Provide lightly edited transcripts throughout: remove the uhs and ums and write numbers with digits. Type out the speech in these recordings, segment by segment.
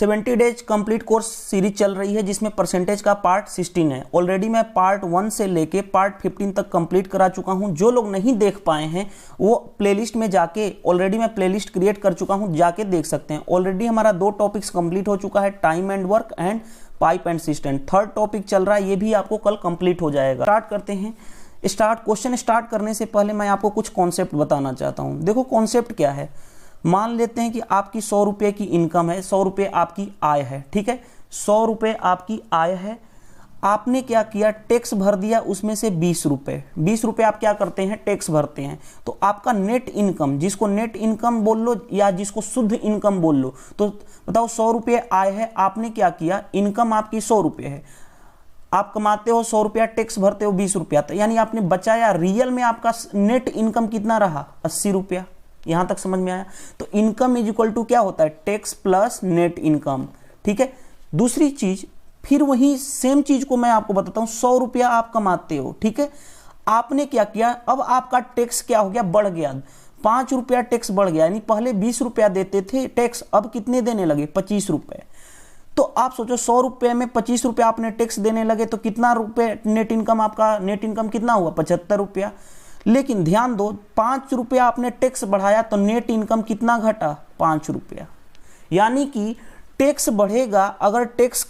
70 days complete course series चल रही है जिसमें परसेंटेज का पार्ट 16 है। ऑलरेडी मैं पार्ट 1 से लेके पार्ट 15 तक कंप्लीट करा चुका हूं। जो लोग नहीं देख पाए हैं वो प्लेलिस्ट में जाके, ऑलरेडी मैं प्लेलिस्ट क्रिएट कर चुका हूं, जाके देख सकते हैं। ऑलरेडी हमारा 2 टॉपिक्स कंप्लीट हो चुका है, time and work and pipe and system. 3rd topic चल रहा है, ये भी आपको कल कंप्लीट हो जाएगा। स्टार्ट करते हैं। क्वेश्चन स्टार्ट करने से पहले मैं आपको कुछ कॉन्सेप्ट बताना चाहता हूँ। देखो कॉन्सेप्ट क्या है, मान लेते हैं कि आपकी 100 रुपये की इनकम है, 100 रुपये आपकी आय है, ठीक है। 100 रुपये आपकी आय है, आपने क्या किया, टैक्स भर दिया उसमें से 20 रुपये। 20 रुपये आप क्या करते हैं, टैक्स भरते हैं। तो आपका नेट इनकम, जिसको नेट इनकम बोल लो या जिसको शुद्ध इनकम बोल लो, तो बताओ 100 रुपये आय है, आपने क्या किया, इनकम आपकी 100 रुपये है, आप कमाते हो 100 रुपया, टैक्स भरते हो 20 रुपया, तो यानी आपने बचाया। रियल में आपका नेट इनकम कितना रहा, 80 रुपया। यहां तक समझ में आया। तो इनकम इज इक्वल टू क्या होता है, टैक्स प्लस नेट इनकम, ठीक है। दूसरी चीज, फिर वही सेम चीज को मैं आपको बताता हूं। 100 रुपया आप कमाते हो, ठीक है, आपने क्या किया, अब आपका टैक्स क्या हो गया, बढ़ गया, 5 रुपया टैक्स बढ़ गया। यानी पहले 20 रुपया देते थे टैक्स, अब कितने देने लगे, 25 रुपये। तो आप सोचो 100 रुपये में 25 रुपया आपने टैक्स देने लगे तो कितना रुपये नेट इनकम, आपका नेट इनकम कितना हुआ, 75 रुपया। लेकिन ध्यान दो, 5 रुपया आपने टैक्स बढ़ाया तो नेट इनकम कितना घटा, 5 रुपया। यानी कि टैक्स बढ़ेगा, अगर टैक्स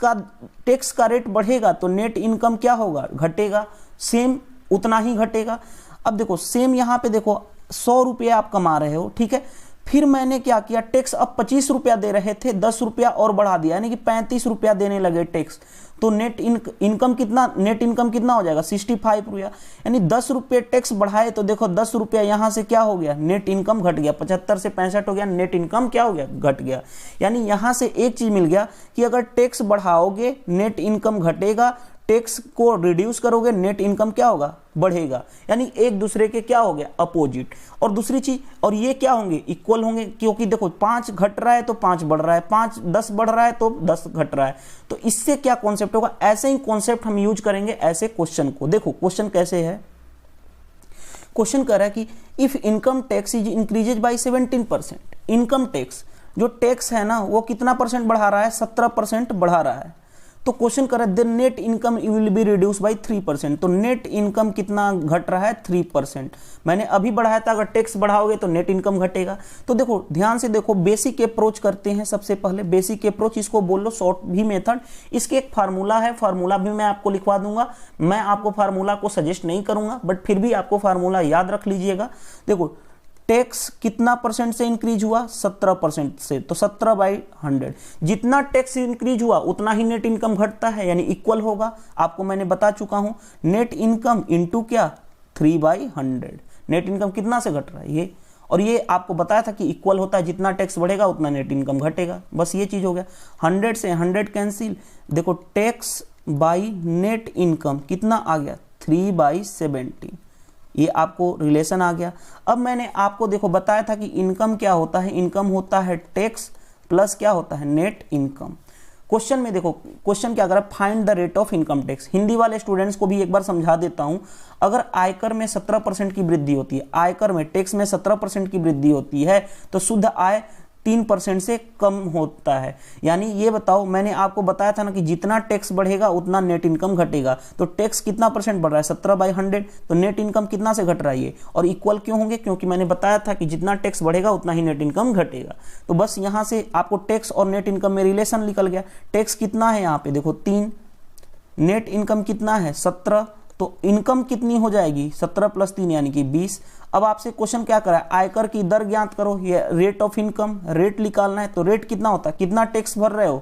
का रेट बढ़ेगा तो नेट इनकम क्या होगा, घटेगा, सेम उतना ही घटेगा। अब देखो सेम यहाँ पे देखो 100 रुपया आप कमा रहे हो, ठीक है, फिर मैंने क्या किया, टैक्स अब 25 रुपया दे रहे थे, 10 रुपया और बढ़ा दिया, यानी कि 35 रुपया देने लगे टैक्स। तो नेट इनकम कितना हो जाएगा, 65 रुपया। यानी 10 रुपये टैक्स बढ़ाए तो देखो 10 रुपया यहाँ से क्या हो गया, नेट इनकम घट गया, 75 से 65 हो गया, नेट इनकम क्या हो गया, घट गया। यानी यहाँ से एक चीज मिल गया कि अगर टैक्स बढ़ाओगे नेट इनकम घटेगा, टैक्स को रिड्यूस करोगे नेट इनकम क्या होगा, बढ़ेगा। यानी एक दूसरे के क्या हो गया, अपोजिट। और दूसरी चीज, और ये क्या होंगे, इक्वल होंगे, क्योंकि देखो 5 घट रहा है तो 5 बढ़ रहा है, 10 बढ़ रहा है तो 10 घट रहा है। तो इससे क्या कॉन्सेप्ट होगा, ऐसे ही कॉन्सेप्ट हम यूज करेंगे ऐसे क्वेश्चन को। देखो क्वेश्चन कैसे है, क्वेश्चन कह रहा है कि if income tax is increases by 17%, income tax जो टैक्स है ना वो कितना परसेंट बढ़ा रहा है, 17% बढ़ा रहा है। तो क्वेश्चन कर रहा है net income will be reduce by 3%। तो नेट इनकम कितना घट रहा है, 3%। मैंने अभी बढ़ाया था, अगर टैक्स बढ़ाओगे तो नेट इनकम घटेगा। तो देखो ध्यान से देखो, बेसिक अप्रोच करते हैं। सबसे पहले बेसिक अप्रोच, इसको बोल लो शॉर्ट भी मेथड। इसके एक फार्मूला है, फार्मूला भी मैं आपको लिखवा दूंगा। मैं आपको फार्मूला को सजेस्ट नहीं करूंगा, बट फिर भी आपको फार्मूला याद रख लीजिएगा। देखो टैक्स कितना परसेंट से इंक्रीज हुआ, 17% से, तो 17/100। जितना टैक्स इंक्रीज हुआ उतना ही नेट इनकम घटता है, यानी इक्वल होगा। आपको मैंने बता चुका हूं, नेट इनकम इंटू क्या, 3/100। नेट इनकम कितना से घट रहा है ये, और ये आपको बताया था कि इक्वल होता है, जितना टैक्स बढ़ेगा उतना नेट इनकम घटेगा। बस ये चीज हो गया। 100 से 100 कैंसिल, देखो टैक्स बाई नेट इनकम कितना आ गया, 3/70। ये आपको रिलेशन आ गया। अब मैंने आपको देखो बताया था कि इनकम क्या होता है, इनकम होता है टैक्स प्लस क्या होता है, नेट इनकम। क्वेश्चन में देखो, क्वेश्चन क्या कर रहा है, find the rate of income tax. Hindi वाले स्टूडेंट्स को भी एक बार समझा देता हूं। अगर आयकर में 17% की वृद्धि होती है, आयकर में टैक्स में 17% की वृद्धि होती है, तो शुद्ध आय 3% से कम होता है। यानी ये बताओ, मैंने आपको बताया था ना कि जितना टैक्स बढ़ेगा उतना नेट इनकम घटेगा। तो टैक्स कितना परसेंट बढ़ रहा है, 17/100। तो नेट इनकम कितना से घट रहा है ये, और इक्वल क्यों होंगे, क्योंकि मैंने बताया था कि जितना टैक्स बढ़ेगा उतना ही नेट इनकम घटेगा। तो बस यहां से आपको टैक्स और नेट इनकम में रिलेशन निकल गया। टैक्स कितना है यहाँ पे देखो 3, नेट इनकम कितना है 17, तो इनकम कितनी हो जाएगी, 17 + 3 यानी कि 20। अब आपसे क्वेश्चन क्या करा है, आयकर की दर ज्ञात करो, ये रेट ऑफ इनकम, रेट निकालना है। तो रेट कितना होता है, कितना टैक्स भर रहे हो,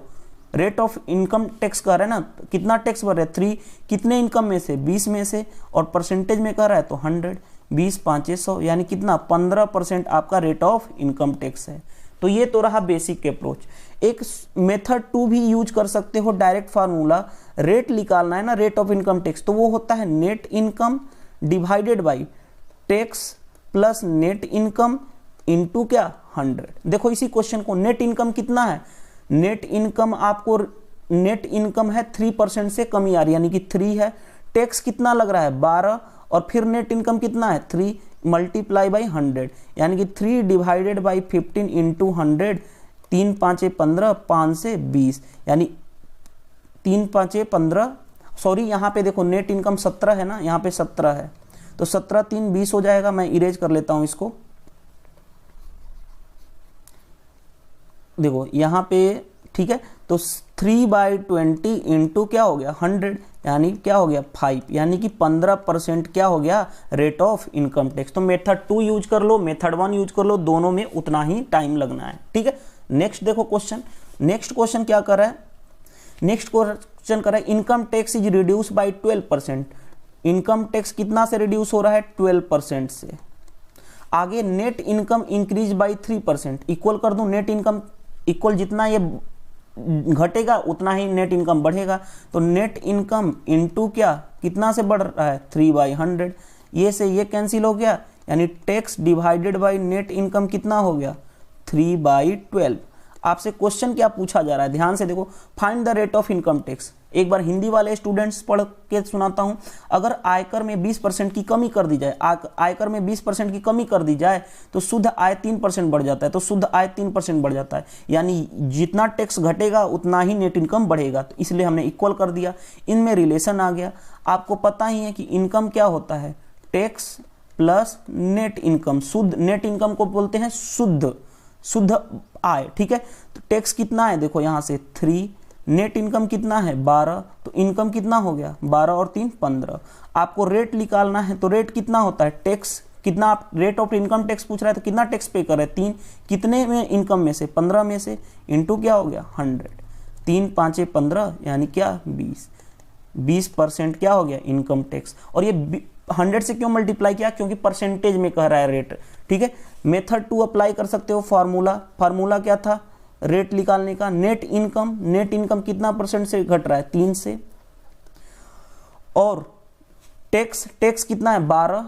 रेट ऑफ इनकम टैक्स कह रहे हैं ना, कितना टैक्स भर रहे हैं, 3, कितने इनकम में से, 20 में से, और परसेंटेज में कह रहा है तो 100, 20 5 100, यानी कितना, 15% आपका रेट ऑफ इनकम टैक्स है। तो ये तो रहा बेसिक अप्रोच। एक मेथड 2 भी यूज कर सकते हो, डायरेक्ट फार्मूला, रेट निकालना है ना, रेट ऑफ इनकम टैक्स, तो वो होता है net income divided by tax plus net income into क्या, 100। देखो इसी क्वेश्चन को, नेट इनकम कितना है, नेट इनकम आपको, नेट इनकम है 3% से कमी आ रही है, यानी कि 3 है। टैक्स कितना लग रहा है, 12, और फिर नेट इनकम कितना है, 3 × 100, यानी कि 3 / 15 × 100 3 5 15, 5 से 20, यानी 3 5 15, सॉरी यहाँ पे देखो नेट इनकम 17 है ना, यहाँ पे 17 है, तो 17 3 20 हो जाएगा। मैं इरेज कर लेता हूँ इसको। देखो यहाँ पे ठीक है, तो 3/20 इंटू क्या हो गया 100, यानी क्या हो गया 5, यानी कि 15% क्या हो गया रेट ऑफ इनकम टैक्स। तो मेथड 2 यूज कर लो, मेथड 1 यूज कर लो, दोनों में उतना ही टाइम लगना है। ठीक है, नेक्स्ट देखो क्वेश्चन। नेक्स्ट क्वेश्चन क्या कर रहा है, नेक्स्ट क्वेश्चन कर रहा है income tax is reduce by 12%। Income tax कितना से रिड्यूस हो रहा है 12% से। आगे net income increase by 3%, equal कर दूं, नेट इनकम इक्वल जितना ये घटेगा उतना ही नेट इनकम बढ़ेगा। तो नेट इनकम इनटू क्या कितना से बढ़ रहा है 3/100, ये से ये कैंसिल हो गया, यानी tax divided by net income कितना हो गया 3/12। आपसे क्वेश्चन क्या पूछा जा रहा है, ध्यान से देखो, find the rate of income tax. एक बार हिंदी वाले स्टूडेंट्स पढ़ के सुनाता हूं। अगर आयकर में 20% की कमी कर दी जाए, आयकर में 20% की कमी कर दी जाए तो शुद्ध आय 3% बढ़ जाता है, तो शुद्ध आय 3% बढ़ जाता है, यानी जितना टैक्स घटेगा उतना ही नेट इनकम बढ़ेगा। तो इसलिए हमने इक्वल कर दिया, इनमें रिलेशन आ गया। आपको पता ही है कि इनकम क्या होता है, टैक्स प्लस नेट इनकम। शुद्ध नेट इनकम को बोलते हैं शुद्ध आय। ठीक है, तो टैक्स कितना है देखो यहाँ से 3, नेट इनकम कितना है 12, तो इनकम कितना हो गया 12 और 3 15। आपको रेट निकालना है, तो रेट कितना होता है, टैक्स कितना, आप रेट ऑफ इनकम टैक्स पूछ रहा है तो कितना टैक्स पे कर रहे हैं 3, कितने में इनकम में से 15 में से, इंटू क्या हो गया 100, 3 5 15 यानी क्या 20% क्या हो गया इनकम टैक्स। और ये 100 से क्यों मल्टीप्लाई किया, क्योंकि परसेंटेज में कह रहा है रेट। ठीक है, मेथड 2 अप्लाई कर सकते हो। फार्मूला क्या था रेट निकालने का, नेट इनकम कितना परसेंट से घट रहा है 3 से, और टैक्स कितना है 12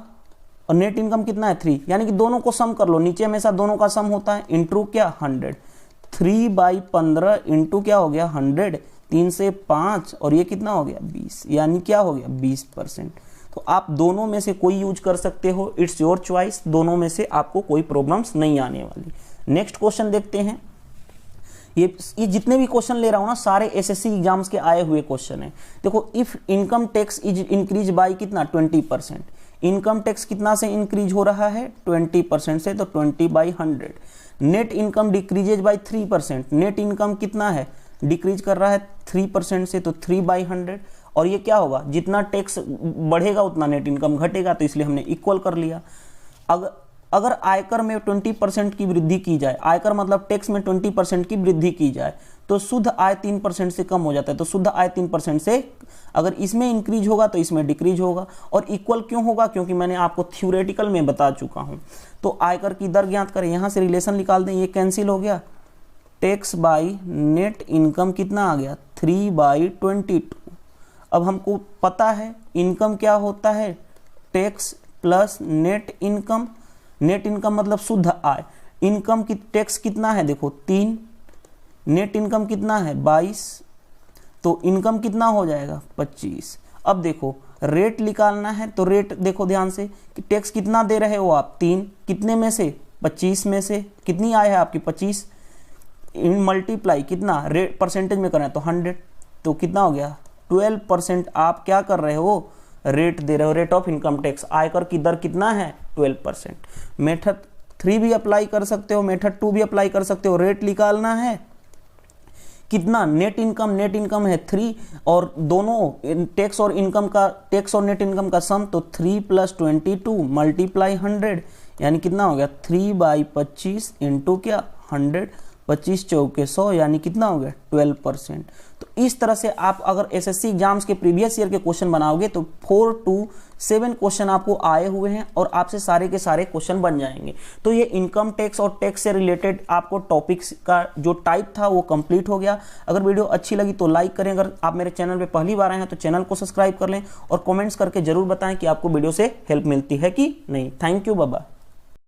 और नेट इनकम कितना है 3, यानी कि दोनों को सम कर लो, नीचे हमेशा दोनों का सम होता है, इंटू क्या 100, 3/15 इंटू क्या हो गया 100, 3 से 5 और ये कितना हो गया 20, यानी क्या हो गया 20%। तो आप दोनों में से कोई यूज कर सकते हो, इट्स योर चॉइस, दोनों में से आपको कोई प्रॉब्लम्स नहीं आने वाली। नेक्स्ट क्वेश्चन देखते हैं। ये जितने भी क्वेश्चन ले रहा हूं ना सारे एसएससी एग्जाम्स के आए हुए क्वेश्चन हैं। देखो, if income tax is increase by कितना 20%, इनकम टैक्स कितना से इंक्रीज हो रहा है 20% से, तो 20/100। Net income decreases bye 3%, net income कितना है डिक्रीज कर रहा है 3% से, तो 3/100। और ये क्या होगा, जितना टैक्स बढ़ेगा उतना नेट इनकम घटेगा, तो इसलिए हमने इक्वल कर लिया। अगर आयकर में 20% की वृद्धि की जाए, आयकर मतलब टैक्स में 20% की वृद्धि की जाए, तो शुद्ध आय 3% से कम हो जाता है। तो शुद्ध आय 3% से अगर इसमें इंक्रीज होगा तो इसमें डिक्रीज होगा। और इक्वल क्यों होगा, क्योंकि मैंने आपको थ्योरेटिकल में बता चुका हूं। तो आयकर की दर ज्ञात करें, यहां से रिलेशन निकाल दें, ये कैंसिल हो गया, टैक्स बाई नेट इनकम कितना आ गया 3/22। अब हमको पता है इनकम क्या होता है, tax plus net income. Net income मतलब शुद्ध आय। इनकम की टैक्स कितना है देखो 3, नेट इनकम कितना है 22, तो इनकम कितना हो जाएगा 25। अब देखो रेट निकालना है, तो रेट देखो ध्यान से कि टैक्स कितना दे रहे हो आप 3, कितने में से 25 में से, कितनी आय है आपकी 25, इन मल्टीप्लाई कितना रेट परसेंटेज में करना है तो 100, तो कितना हो गया 12% आप क्या कर रहे हो रेट दे रहे हो, रेट ऑफ इनकम टैक्स। आयकर की दर कितना है 12%। मेथड 3 भी अप्लाई कर सकते हो, मेथड 2 भी अप्लाई कर सकते हो। रेट निकालना है कितना, नेट इनकम है 3 और दोनों टैक्स और इनकम का, टैक्स और नेट इनकम का सम, तो 3 + 22 मल्टीप्लाई 100, यानी कितना हो गया 3/25 इंटू क्या 100, 25 चौके 100, यानी कितना हो गया 12%। तो इस तरह से आप अगर एसएससी एग्जाम्स के प्रीवियस ईयर के क्वेश्चन बनाओगे तो 4 to 7 क्वेश्चन आपको आए हुए हैं और आपसे सारे के सारे क्वेश्चन बन जाएंगे। तो ये इनकम टैक्स और टैक्स से रिलेटेड आपको टॉपिक्स का जो टाइप था वो कंप्लीट हो गया। अगर वीडियो अच्छी लगी तो लाइक करें, अगर आप मेरे चैनल पे पहली बार आए हैं तो चैनल को सब्सक्राइब कर लें और कमेंट्स करके जरूर बताएं कि आपको वीडियो से हेल्प मिलती है कि नहीं। Thank you, bye bye.